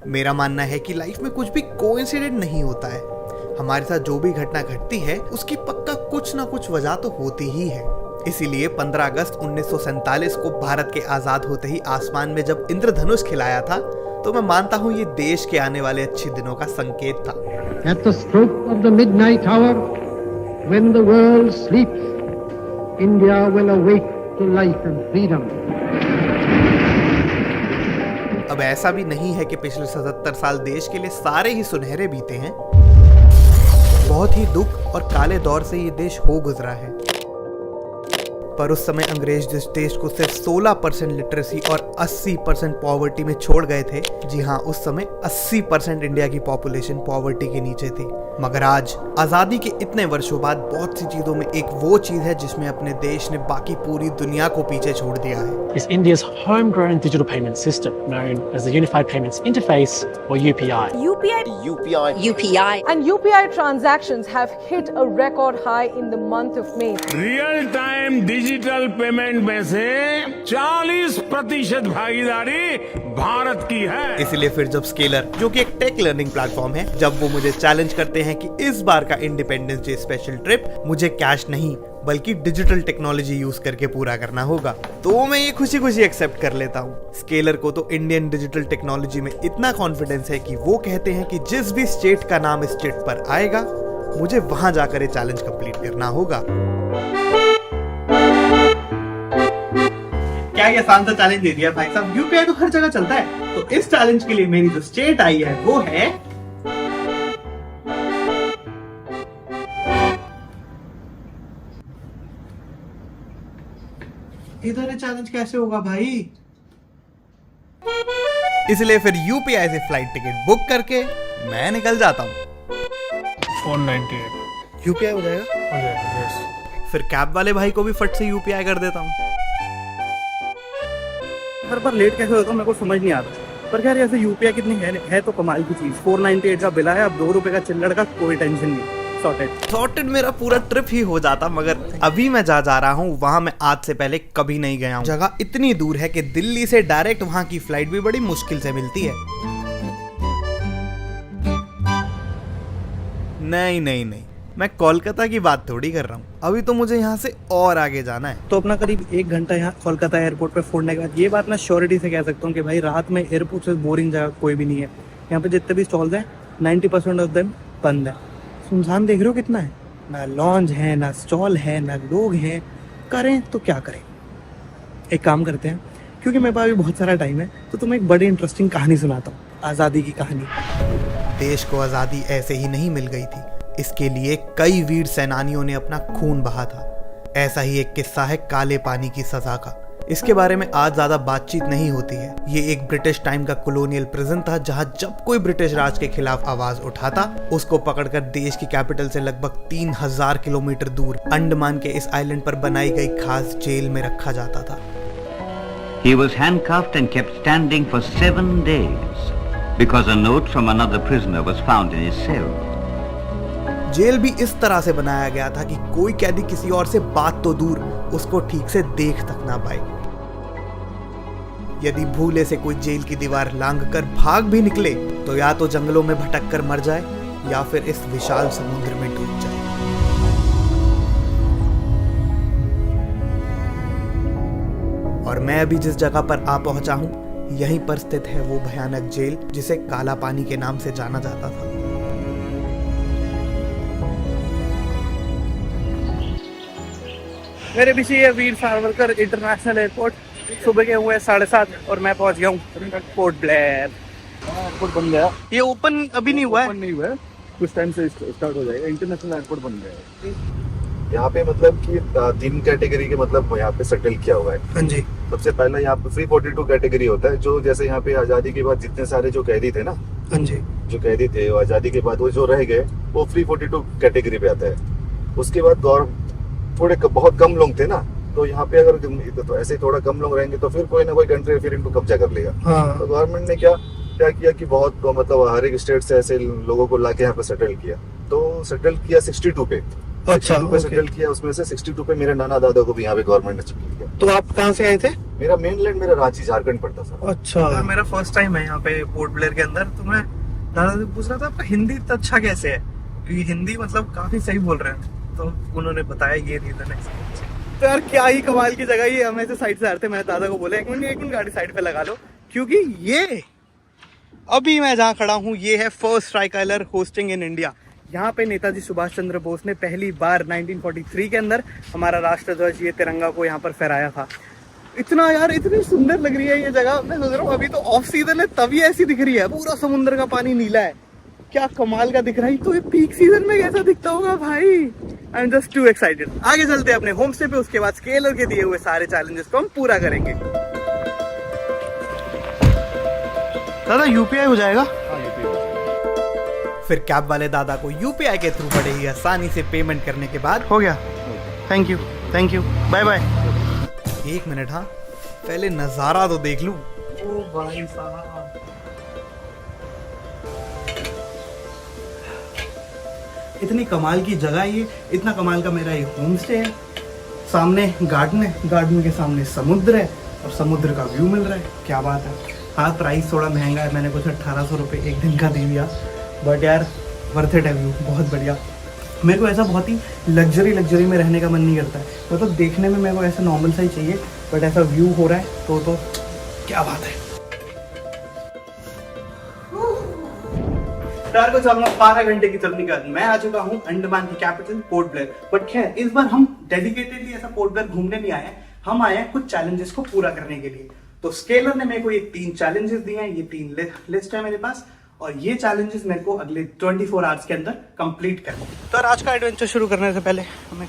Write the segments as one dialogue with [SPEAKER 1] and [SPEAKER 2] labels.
[SPEAKER 1] मेरा मानना है कि लाइफ में कुछ भी कोइंसिडेंट नहीं होता है। हमारे साथ जो भी घटना घटती है उसकी पक्का कुछ ना कुछ वजह तो होती ही है। इसीलिए 15 अगस्त 1947 को भारत के आजाद होते ही आसमान में जब इंद्रधनुष खिलाया था, तो मैं मानता हूँ ये देश के आने वाले अच्छे दिनों का संकेत था।
[SPEAKER 2] At the stroke of the midnight hour, when the world sleeps, India will awake to life and freedom.
[SPEAKER 1] अब ऐसा भी नहीं है कि पिछले 77 साल देश के लिए सारे ही सुनहरे बीते हैं। बहुत ही दुख और काले दौर से ये देश हो गुजरा है। पर उस समय अंग्रेज जिस देश को सिर्फ 16% लिटरेसी और 80% पॉवर्टी में छोड़ गए थे, जी हाँ, उस समय 80% इंडिया की पॉपुलेशन पॉवर्टी के नीचे थी। मगर आज आजादी के इतने वर्षों बाद बहुत सी चीजों में एक वो चीज है जिसमें अपने देश ने बाकी पूरी दुनिया को पीछे छोड़ दिया है।
[SPEAKER 3] Is India's homegrown digital payment system known as the Unified Payments Interface or UPI.
[SPEAKER 4] UPI.
[SPEAKER 5] And UPI transactions have hit a record high in the month of May.
[SPEAKER 6] Real time digital payment में से 40% भागीदारी भारत की है।
[SPEAKER 1] इसीलिए फिर जब scalar, जो कि एक टेक लर्निंग प्लेटफॉर्म है, जब वो मुझे चैलेंज करते हैं कि इस बार का इंडिपेंडेंस डे स्पेशल ट्रिप मुझे कैश नहीं बल्कि डिजिटल टेक्नोलॉजी यूज करके पूरा करना होगा, तो मैं ये खुशी खुशी एक्सेप्ट कर लेता हूँ। स्केलर को तो इंडियन डिजिटल टेक्नोलॉजी में इतना कॉन्फिडेंस है कि वो कहते हैं कि जिस भी स्टेट का नाम इस चिट पर आएगा, मुझे वहां जाकर ये चैलेंज कंप्लीट करना होगा। क्या ये आसान सा चैलेंज दे दिया भाई साहब? यूपीआई तो हर जगह चलता है। तो इस चैलेंज के लिए मेरी जो स्टेट आई है वो है इधर। ये चैलेंज कैसे होगा भाई? इसलिए फिर यूपीआई से फ्लाइट टिकट बुक करके मैं निकल जाता हूँ।
[SPEAKER 3] 498
[SPEAKER 1] यूपीआई हो जाएगा?
[SPEAKER 3] हो जाएगा, yes.
[SPEAKER 1] फिर कैब वाले भाई को भी फट से यूपीआई कर देता हूँ।
[SPEAKER 7] हर बार लेट कैसे होता है मेरे को समझ नहीं आता। पर यार ऐसे यूपीआई कितनी है तो कमाल की चीज। 498 का बिल है, अब 2 रुपए का चिल्लड़ का कोई टेंशन नहीं। सॉर्टेड मेरा पूरा ट्रिप ही हो जाता। मगर अभी मैं जा रहा हूँ वहां मैं आज से पहले कभी नहीं गया हूँ। जगह इतनी दूर है कि दिल्ली से डायरेक्ट वहां की फ्लाइट भी बड़ी मुश्किल से मिलती है। नहीं, मैं कोलकाता की बात थोड़ी कर रहा हूँ। अभी तो मुझे यहाँ से और आगे जाना है। तो अपना करीब 1 घंटा यहाँ कोलकाता एयरपोर्ट पे फोड़ने के बाद ये बात मैं श्योरिटी से कह सकता हूँ कि भाई रात में एयरपोर्ट से बोरिंग जगह कोई भी नहीं है। यहाँ पे जितने भी स्टॉल्स हैं 90% ऑफ देम बंद है। सुनसान देख रहे हो कितना है, ना लॉन्ज है, ना स्टॉल है, ना लोग हैं। करें तो क्या करें? एक काम करते हैं, क्योंकि मेरे पास अभी बहुत सारा टाइम है, तो तुम्हें एक बड़ी इंटरेस्टिंग कहानी सुनाता हूँ, आज़ादी की कहानी।
[SPEAKER 1] देश को आज़ादी ऐसे ही नहीं मिल गई थी। इसके लिए कई वीर सेनानियों ने अपना खून बहा था। ऐसा ही एक किस्सा है काले पानी की सजा का। इसके बारे में आज ज्यादा बातचीत नहीं होती है। ये एक ब्रिटिश टाइम का कॉलोनियल प्रिजन था, जहां जब कोई ब्रिटिश राज के खिलाफ आवाज उठाता, उसको पकड़कर देश की कैपिटल से लगभग 3000 किलोमीटर दूर अंडमान के इस आइलैंड पर बनाई गई खास जेल में रखा जाता था।
[SPEAKER 8] He was handcuffed and kept standing for 7 days because a note from another prisoner was found in his cell.
[SPEAKER 1] Jail भी इस तरह से बनाया गया था कि कोई कैदी किसी और से बात तो दूर उसको ठीक से देख तक ना पाए। यदि भूले से कोई जेल की दीवार लांघकर भाग भी निकले तो या तो जंगलों में भटक कर मर जाए या फिर इस विशाल समुद्र में डूब जाए। और मैं अभी जिस जगह पर आ पहुंचा हूं, यहीं पर स्थित है वो भयानक जेल जिसे काला पानी के नाम से जाना जाता था।
[SPEAKER 7] मेरे पीछे ये वीर सावरकर इंटरनेशनल एयरपोर्ट। सुबह के हुए 7:30 और मैं पहुंच गया हूँ पोर्ट ब्लेयर।
[SPEAKER 6] एयरपोर्ट बन गया।
[SPEAKER 7] ये ओपन अभी नहीं हुआ है।
[SPEAKER 6] ओपन नहीं हुआ है, कुछ टाइम से स्टार्ट हो जाएगा। इंटरनेशनल एयरपोर्ट बन गया है।
[SPEAKER 9] यहाँ पे मतलब कि 3 कैटेगरी के मतलब यहाँ पे सेटल किया हुआ है।
[SPEAKER 7] हाँ जी।
[SPEAKER 9] सबसे पहला यहाँ पे 342 कैटेगरी होता है, जो जैसे यहाँ पे आजादी के बाद जितने सारे जो कैदी थे ना,
[SPEAKER 7] हाँ जी,
[SPEAKER 9] जो कैदी थे आजादी के बाद वो जो रह गए वो 342 कैटेगरी पे आता है। उसके बाद थोड़े बहुत कम लोग थे ना, तो यहाँ पे अगर तो ऐसे थोड़ा कम लोग रहेंगे तो फिर कोई ना कोई कंट्री फिर इनको कब्जा कर लेगा।
[SPEAKER 7] हाँ।
[SPEAKER 9] तो गवर्नमेंट ने क्या किया कि बहुत मतलब हर एक स्टेट से ऐसे लोगों को लाके यहाँ पे सेटल किया। तो सेटल किया 62 पे।
[SPEAKER 7] अच्छा,
[SPEAKER 9] 62 पे
[SPEAKER 7] okay.
[SPEAKER 9] सेटल किया, उसमें से 62 पे मेरे नाना दादा को भी यहाँ पे गवर्नमेंट ने सेटल किया।
[SPEAKER 7] तो आप कहाँ से आए थे?
[SPEAKER 9] मेरा मेनलैंड मेरा रांची झारखंड पड़ता सर।
[SPEAKER 7] अच्छा। और मेरा फर्स्ट टाइम है यहाँ पे पोर्ट ब्लेयर के अंदर, तो मैं दादा से पूछ रहा था आपका हिंदी इतना अच्छा कैसे है, क्योंकि हिंदी मतलब काफी सही बोल रहे हैं, तो उन्होंने बताया ये रीजन है। तो यार क्या ही कमाल की जगह ये, हम ऐसे साइड से आ रहे थे, मैंने दादा को बोला एक मिनट गाड़ी साइड पे लगा लो, क्योंकि ये अभी मैं जहाँ खड़ा हूँ ये है first tricolour hosting in India. यहाँ पे नेताजी सुभाष चंद्र बोस ने पहली बार 1943 के अंदर हमारा राष्ट्रध्वज ये तिरंगा को यहाँ पर फहराया था। इतना यार इतनी सुंदर लग रही है ये जगह, मैं सोच रहा हूँ अभी तो ऑफ सीजन है तभी ऐसी दिख रही है, पूरा समुद्र का पानी नीला है, क्या कमाल का दिख रहा है। तो ये पीक सीजन में कैसा दिखता होगा भाई, I am just to excited. आगे चलते हैं अपने होम स्टे पे, उसके बाद स्केलर के दिए हुए सारे चैलेंजेस को हम पूरा करेंगे। दादा यूपीआई हो जाएगा?
[SPEAKER 1] फिर कैब वाले दादा को यूपीआई के थ्रू बड़े ही आसानी से पेमेंट करने के बाद
[SPEAKER 7] हो गया। Thank you bye bye.
[SPEAKER 1] एक मिनट, हाँ पहले नजारा तो देख लूं।
[SPEAKER 7] ओ भाई साहब, इतनी कमाल की जगह ये, इतना कमाल का मेरा ये होम स्टे है। सामने गार्डन है, गार्डन के सामने समुद्र है और समुद्र का व्यू मिल रहा है, क्या बात है। हाँ प्राइस थोड़ा महंगा है, मैंने कुछ 1800 रुपये एक दिन का दे दिया, बट यार वर्थ इट है, व्यू बहुत बढ़िया। मेरे को ऐसा बहुत ही लग्जरी में रहने का मन नहीं करता है, मतलब देखने में मेरे को ऐसा नॉर्मल सा ही चाहिए, बट ऐसा व्यू हो रहा है तो क्या बात है। यार को चलना 12 घंटे की जर्नी के बाद मैं आ चुका हूँ अंडमान की कैपिटल पोर्ट ब्लेयर। बट खैर इस बार हम डेडिकेटेडली ऐसा पोर्ट ब्लेयर घूमने नहीं आए हैं, हम आए हैं कुछ चैलेंजेस को पूरा करने के लिए। तो स्केलर ने मेरे को ये 3 चैलेंजेस दिए हैं, ये 3 लिस्ट है मेरे पास, और ये चैलेंजेस मेरे को अगले 24 आवर्स के अंदर कंप्लीट करने। तो आज का एडवेंचर शुरू करने से पहले हमें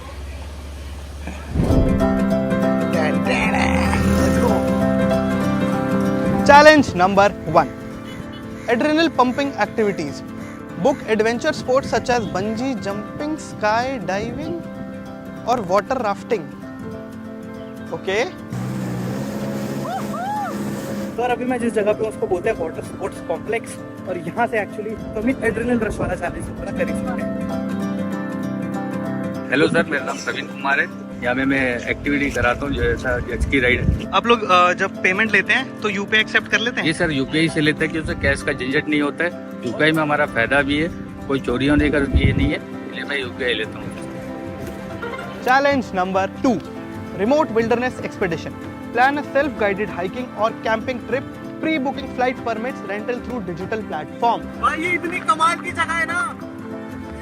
[SPEAKER 7] challenge number 1, adrenal pumping activities. Book adventure sports such as bungee jumping, sky diving और वाटर राफ्टिंग। ओके, तो अभी मैं जिस जगह पे उसको बोलते हैं वाटर स्पोर्ट्स कॉम्प्लेक्स, और यहाँ से एक्चुअली तो हम एड्रेनल रश वाला चैलेंज पूरा कर सकते हैं।
[SPEAKER 10] हेलो सर, मेरा नाम प्रवीण कुमार है, यहाँ में मैं एक्टिविटी कराता हूँ जैसा जज की राइड।
[SPEAKER 7] आप लोग जब पेमेंट लेते हैं तो यूपीआई एक्सेप्ट कर लेते हैं?
[SPEAKER 10] जी सर, यूपीआई से लेते हैं, क्योंकि कैश का झंझट नहीं होता है। यूपीआई में हमारा फायदा भी है, कोई चोरी होने का ये नहीं है, इसलिए मैं यूपीआई लेता हूँ।
[SPEAKER 7] Challenge number 2, remote wilderness expedition. Plan a self guided hiking और camping trip, pre booking flight permits, rental through digital platform. भाई ये इतनी कमाल की जगह है ना,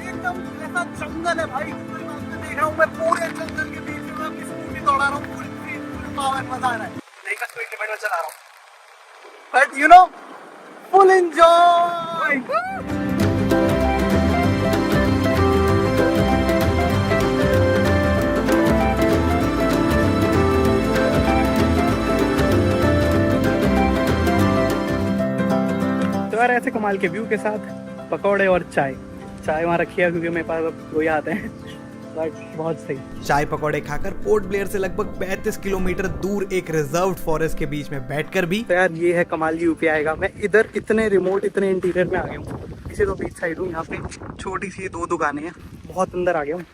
[SPEAKER 7] एकदम ऐसा जंगल है भाई, देख रहा हूँ मैं पूरे जंगल के बीच में अपनी स्कूटी दौड़ा रहा हूँ, पूरी पावर, मजा आ रहा है। देखा स्पीड लिमिट में चला रहा हूँ, but you know full enjoy. तो यार ऐसे कमाल के व्यू के साथ पकौड़े और चाय वहाँ रखी है, क्योंकि मेरे पास अब वही आते हैं, बट बहुत सही।
[SPEAKER 1] चाय पकौड़े खाकर पोर्ट ब्लेयर से लगभग 35 किलोमीटर दूर एक रिजर्व्ड फॉरेस्ट के बीच में बैठकर भी
[SPEAKER 7] तो यार ये है कमाल की यूपीआई का। मैं इधर इतने रिमोट, इतने इंटीरियर में आ गया हूँ, इसे तो बीच साइड हूँ, यहाँ पे छोटी सी 2 दुकानें हैं, बहुत अंदर आ गया हूँ,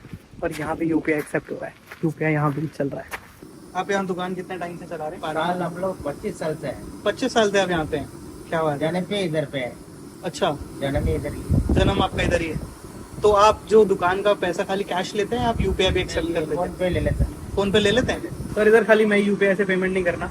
[SPEAKER 7] और यहाँ पे यूपीआई एक्सेप्ट हो रहा है, यूपीआई यहाँ भी चल रहा है। आप यहाँ दुकान कितने टाइम से चला रहे हैं?
[SPEAKER 11] हम लोग 25 साल से हैं।
[SPEAKER 7] 25 साल से आप यहाँ पे हैं? क्या बात है।
[SPEAKER 11] जन्म पे इधर पे है।
[SPEAKER 7] अच्छा,
[SPEAKER 11] जन्म इधर ही।
[SPEAKER 7] जन्म आपका इधर ही है। तो आप जो दुकान का पैसा खाली कैश लेते हैं, आप यूपीआई भी एक्सेप्ट कर लेते हैं?
[SPEAKER 11] फोन पे ले लेते हैं।
[SPEAKER 7] फोन पे ले लेते हैं। सर इधर खाली मैं यूपीआई से पेमेंट नहीं करना,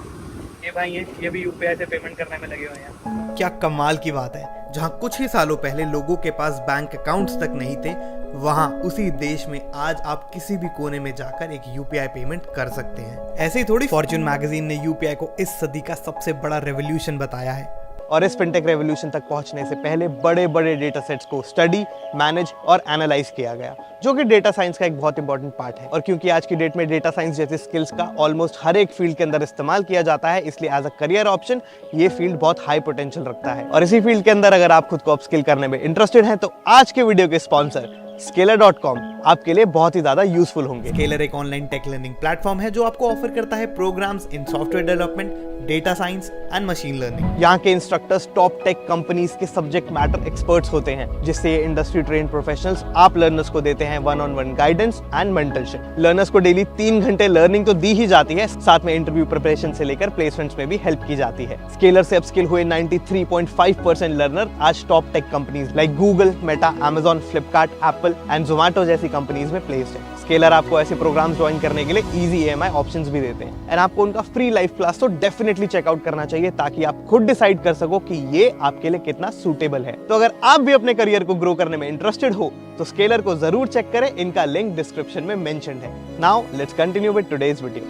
[SPEAKER 7] ये भाई है ये भी यूपीआई से पेमेंट करने में लगे हुए हैं।
[SPEAKER 1] क्या कमाल की बात है, जहां कुछ ही सालों पहले लोगों के पास बैंक अकाउंट्स तक नहीं थे, वहां उसी देश में आज आप किसी भी कोने में जाकर एक यूपीआई पेमेंट कर सकते हैं। ऐसे ही थोड़ी फॉर्च्यून मैगजीन ने यूपीआई को इस सदी का सबसे बड़ा रेवोल्यूशन बताया है।
[SPEAKER 7] और इस फिनटेक रेवोल्यूशन तक पहुंचने से पहले बड़े बड़े डेटा सेट्स को स्टडी, मैनेज और एनालाइज किया गया, जो कि डेटा साइंस का एक बहुत इंपॉर्टेंट पार्ट है। और क्योंकि आज की डेट में डेटा साइंस जैसी स्किल्स का ऑलमोस्ट हर एक फील्ड के अंदर इस्तेमाल किया जाता है, इसलिए एज अ करियर ऑप्शन ये फील्ड बहुत हाई पोटेंशियल रखता है। और इसी फील्ड के अंदर अगर आप खुद को अपस्किल करने में इंटरेस्टेड हैं, तो आज के वीडियो के स्पॉन्सर Scalar.com आपके लिए बहुत ही ज्यादा यूजफुल होंगे।
[SPEAKER 1] Scalar एक ऑनलाइन टेक लर्निंग प्लेटफॉर्म है जो आपको ऑफर करता है programs in software development, data science and machine learning.
[SPEAKER 7] यहाँ के इंस्ट्रक्टर्स टॉप टेक कंपनीज के सब्जेक्ट मैटर एक्सपर्ट्स होते हैं, जिससे ये इंडस्ट्री ट्रेन प्रोफेशनल्स आप लर्नर्स को देते हैं 1-on-1 guidance and mentorship. Learners को डेली 3 घंटे लर्निंग तो दी ही जाती है, साथ में इंटरव्यू प्रिपरेशन से लेकर प्लेसमेंट्स में भी हेल्प की जाती है। स्केलर से अपस्किल हुए 93.5% लर्नर आज top tech companies like Google, Meta, Amazon, Flipkart, Apple and Zomato जैसी कंपनीज में प्लेस्ड है। स्केलर आपको ऐसे प्रोग्राम्स ज्वाइन करने के लिए इजी EMI ऑप्शंस भी देते हैं एंड आपको उनका फ्री लाइव क्लास तो डेफिनेटली चेकआउट करना चाहिए, ताकि आप खुद डिसाइड कर सको कि ये आपके लिए कितना सूटेबल है। तो अगर आप भी अपने करियर को ग्रो करने में इंटरेस्टेड हो तो स्केलर को जरूर चेक करें, इनका लिंक डिस्क्रिप्शन में मेंशन्ड है। Now let's continue with today's video.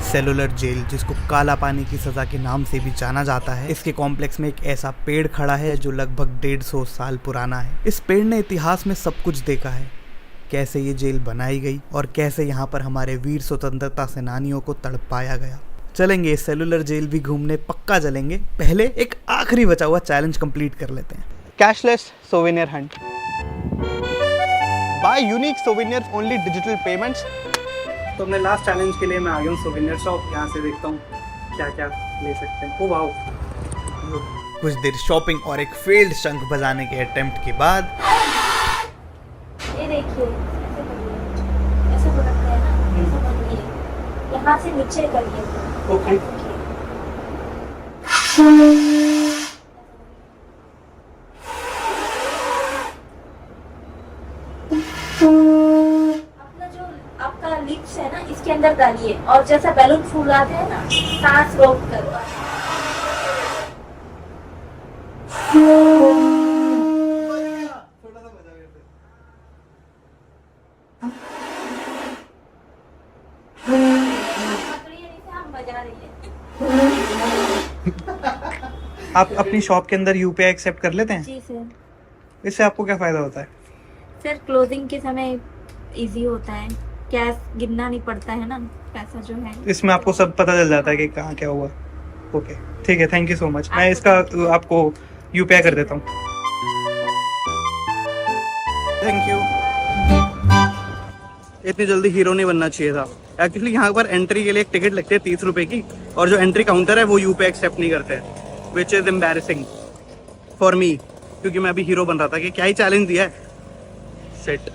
[SPEAKER 1] Cellular jail, जिसको काला पानी की सजा के नाम से भी जाना जाता है, इसके कॉम्प्लेक्स में एक ऐसा पेड़ खड़ा है जो लगभग 150 साल पुराना है। इस पेड़ ने इतिहास में सब कुछ देखा है, कैसे ये जेल बनाई गई और कैसे यहाँ पर हमारे वीर स्वतंत्रता सेनानियों को तड़पाया गया। चलेंगे सेलुलर जेल भी घूमने, पक्का चलेंगे। पहले एक आखिरी बचा हुआ चैलेंज कंप्लीट कर लेते हैं।
[SPEAKER 7] Cashless souvenir hunt. Buy unique souvenirs, only digital payments. तो अपने लास्ट चैलेंज के लिए मैं आ गया हूँ सोवेनियर शॉप। यहाँ से देखता हूँ क्या क्या ले सकते हैं। ओ वाओ,
[SPEAKER 1] कुछ देर शॉपिंग और एक फेल्ड शंख बजाने के अटेम्प्ट के बाद
[SPEAKER 12] ये देखिए, ऐसे पकड़ते हैं ना, ऐसे पकड़िए, यहाँ से नीचे करिए।
[SPEAKER 7] ओके।
[SPEAKER 12] आपका लिप्स है ना, इसके अंदर डालिए और जैसा बैलून फूलाते हैं ना, सांस रोक कर।
[SPEAKER 7] आप अपनी शॉप के अंदर UPI एक्सेप्ट कर लेते हैं?
[SPEAKER 12] जी सर।
[SPEAKER 7] इससे आपको क्या फायदा होता है?
[SPEAKER 12] सर क्लोजिंग के समय इजी होता है, कैश गिनना नहीं पड़ता है ना, पैसा जो है
[SPEAKER 7] इसमें आपको सब पता चल जाता है कि कहाँ क्या हुआ। ओके ठीक है, थैंक यू सो मच। मैं इसका आपको UPI कर देता हूँ। Thank you. इतनी जल्दी हीरो नहीं बनना चाहिए था। एक्चुअली यहाँ पर एंट्री के लिए एक टिकट लगती है 30 रुपए की, और जो एंट्री काउंटर है वो UPI एक्सेप्ट नहीं करते हैं, which is embarrassing for me, क्योंकि मैं अभी हीरो बन रहा था कि क्या ही चैलेंज दिया है। सेट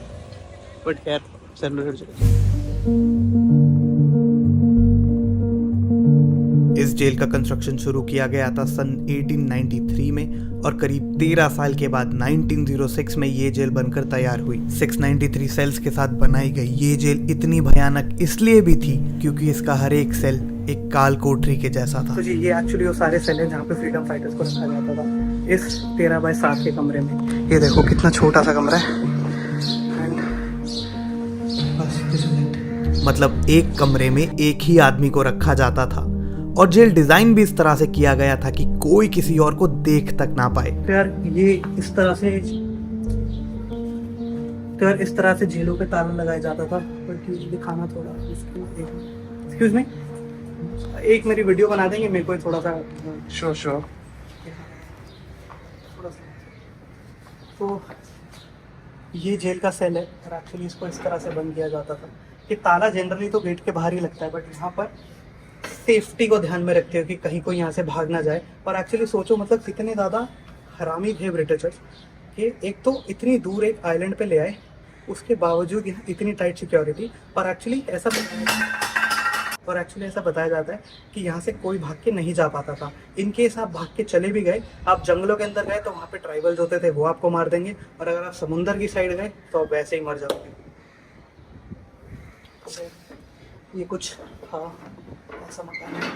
[SPEAKER 7] बट खैर
[SPEAKER 1] इस जेल का कंस्ट्रक्शन शुरू किया गया था सन 1893 में और करीब 13 साल के बाद 1906 में ये जेल बनकर तैयार हुई। 693 सेल्स के साथ बनाई गई ये जेल इतनी भयानक इसलिए भी थी क्योंकि इसका हर एक सेल एक काल कोठरी के जैसा था।
[SPEAKER 7] तो जी ये एक्चुअली वो सारे सेल हैं जहाँ पे फ्रीडम फाइटर्स को रखा जाता था, इस 13x7 के कमरे में। ये देखो कितना छोटा सा कमरा है।
[SPEAKER 1] मतलब एक कमरे में एक ही आदमी को रखा जाता था और जेल डिजाइन भी इस तरह से किया गया था कि कोई किसी और को देख तक ना पाए।
[SPEAKER 7] तो यार ये इस तरह से जेलों पे ताला लगाया जाता था। बल्कि दिखाना थोड़ा, एक्सक्यूज मी, एक मेरी वीडियो बना देंगे मेरे को थोड़ा सा? श्योर। तो ये जेल का सेल है और एक्चुअली इसको इस तरह से बंद किया जाता था कि ताला जनरली तो गेट के बाहर ही लगता है, बट यहाँ पर सेफ्टी को ध्यान में रखते हो कि कहीं कोई यहाँ से भाग ना जाए। और एक्चुअली सोचो मतलब कितने ज़्यादा हरामी थे ब्रिटिशर्स कि एक तो इतनी दूर एक आइलैंड पे ले आए, उसके बावजूद यहाँ इतनी टाइट सिक्योरिटी। और एक्चुअली ऐसा बताया जाता है कि यहाँ से कोई भाग के नहीं जा पाता था। इनकेस आप भाग के चले भी गए, आप जंगलों के अंदर गए तो वहाँ पे ट्राइबल्स होते थे, वो आपको मार देंगे, और अगर आप समुंदर की साइड गए तो आप वैसे ही मर जाओगे। ये कुछ था ऐसा मकान है।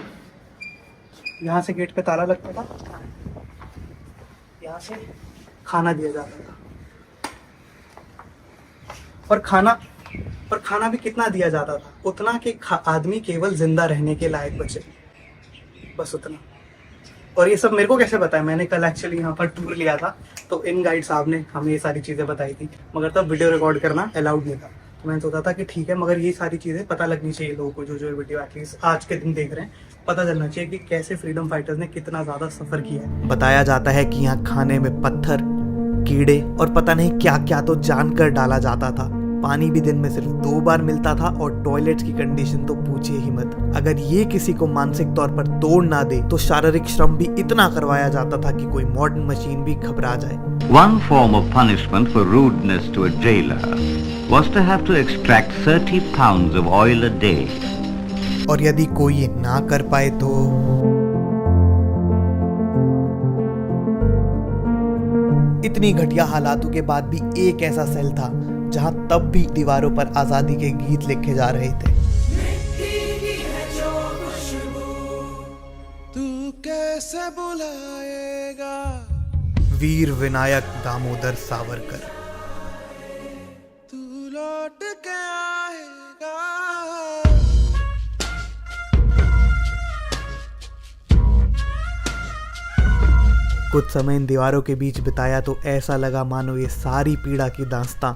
[SPEAKER 7] यहाँ से गेट पे ताला लगता था, यहाँ से खाना दिया जाता था, और खाना भी कितना दिया जाता था? उतना कि आदमी केवल जिंदा रहने के लायक बचे, बस उतना। और ये सब मेरे को कैसे बताया? मैंने कल एक्चुअली यहाँ पर टूर लिया था, तो इन गाइड साहब ने हमें ये सारी चीज़ें बताई थी, मगर तब वीडियो रिकॉर्ड करना अलाउड नहीं था। तो मैंने सोचा था कि ठीक है, मगर ये सारी चीज़ें पता लगनी चाहिए लोगों को, जो वीडियो एटलीस्ट आज के दिन देख रहे हैं, पता चलना चाहिए कि कैसे फ्रीडम फाइटर्स ने कितना ज़्यादा सफ़र किया है।
[SPEAKER 1] बताया जाता है कि यहाँ खाने में पत्थर, कीड़े और पता नहीं क्या क्या तो जानकर डाला जाता था पानी भी दिन में सिर्फ 2 बार मिलता था और टॉयलेट्स की कंडीशन तो पूछिए ही मत। अगर ये किसी को मानसिक तौर पर तोड़ ना दे तो शारीरिक श्रम भी इतना करवाया जाता था कि कोई मॉडर्न मशीन भी घबरा जाए।
[SPEAKER 8] One form of punishment for rudeness to a jailer was to have to extract 30 pounds of oil a day.
[SPEAKER 1] और यदि कोई ये ना कर पाए तो इतनी घटिया हालातों के बाद भी एक ऐसा सेल था जहां तब भी दीवारों पर आजादी के गीत लिखे जा रहे थे।
[SPEAKER 13] तू कैसे बुलाएगा
[SPEAKER 1] वीर विनायक दामोदर सावरकर।
[SPEAKER 13] तू लौट के आएगा।
[SPEAKER 1] कुछ समय इन दीवारों के बीच बिताया तो ऐसा लगा मानो ये सारी पीड़ा की दास्तां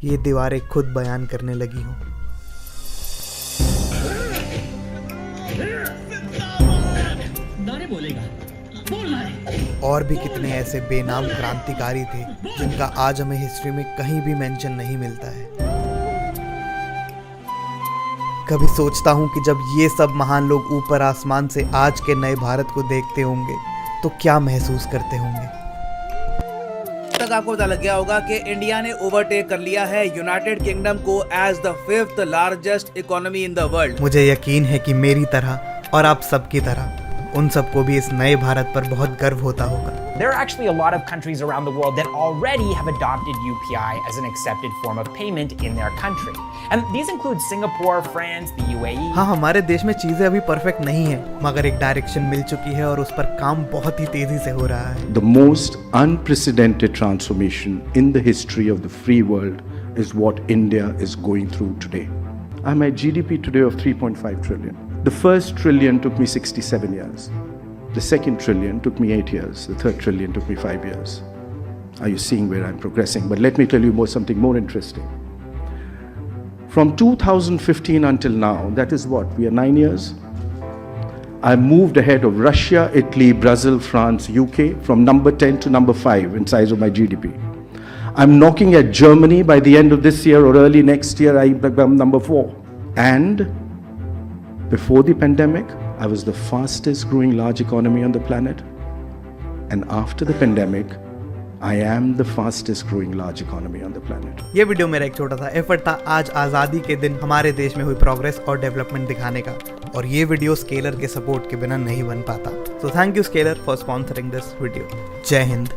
[SPEAKER 1] ये दीवारें खुद बयान करने लगी हों। और भी कितने ऐसे बेनाम क्रांतिकारी थे जिनका आज हमें हिस्ट्री में कहीं भी मेंशन नहीं मिलता है। कभी सोचता हूं कि जब ये सब महान लोग ऊपर आसमान से आज के नए भारत को देखते होंगे तो क्या महसूस करते होंगे।
[SPEAKER 14] तक आपको पता लग गया होगा कि इंडिया ने ओवरटेक कर लिया है यूनाइटेड किंगडम को as the 5th largest economy in the world.
[SPEAKER 1] मुझे यकीन है कि मेरी तरह और आप सबकी तरह उन सबको भी इस नए भारत पर बहुत गर्व होता होगा।
[SPEAKER 15] There are actually a lot of countries around the world that already have adopted UPI as an accepted form of payment in their country. And these include Singapore, France, the UAE.
[SPEAKER 1] हाँ, हमारे देश में चीजें अभी perfect नहीं है, मगर एक डायरेक्शन मिल चुकी है और उस पर काम बहुत ही तेजी से हो रहा है।
[SPEAKER 16] The most unprecedented transformation in the history of the free world is what India is going through today. I'm at GDP today of 3.5 trillion. The first trillion took me 67 years. The second trillion took me 8 years. The third trillion took me 5 years. Are you seeing where I'm progressing? But let me tell you something more interesting. From 2015 until now, that is what? We are 9 years. I moved ahead of Russia, Italy, Brazil, France, UK from number 10 to number 5 in size of my GDP. I'm knocking at Germany. By the end of this year or early next year, I become number 4. And before the pandemic, I was the fastest growing large economy on the planet. And after the pandemic, I am the fastest growing large economy on the planet.
[SPEAKER 1] ये video मेरा एक छोटा सा effort था आज आज़ादी के दिन हमारे देश में हुई प्रोग्रेस और डेवलपमेंट दिखाने का, और ये वीडियो स्केलर के सपोर्ट के बिना नहीं बन पाता। So thank you Scalar for sponsoring this video. जय हिंद।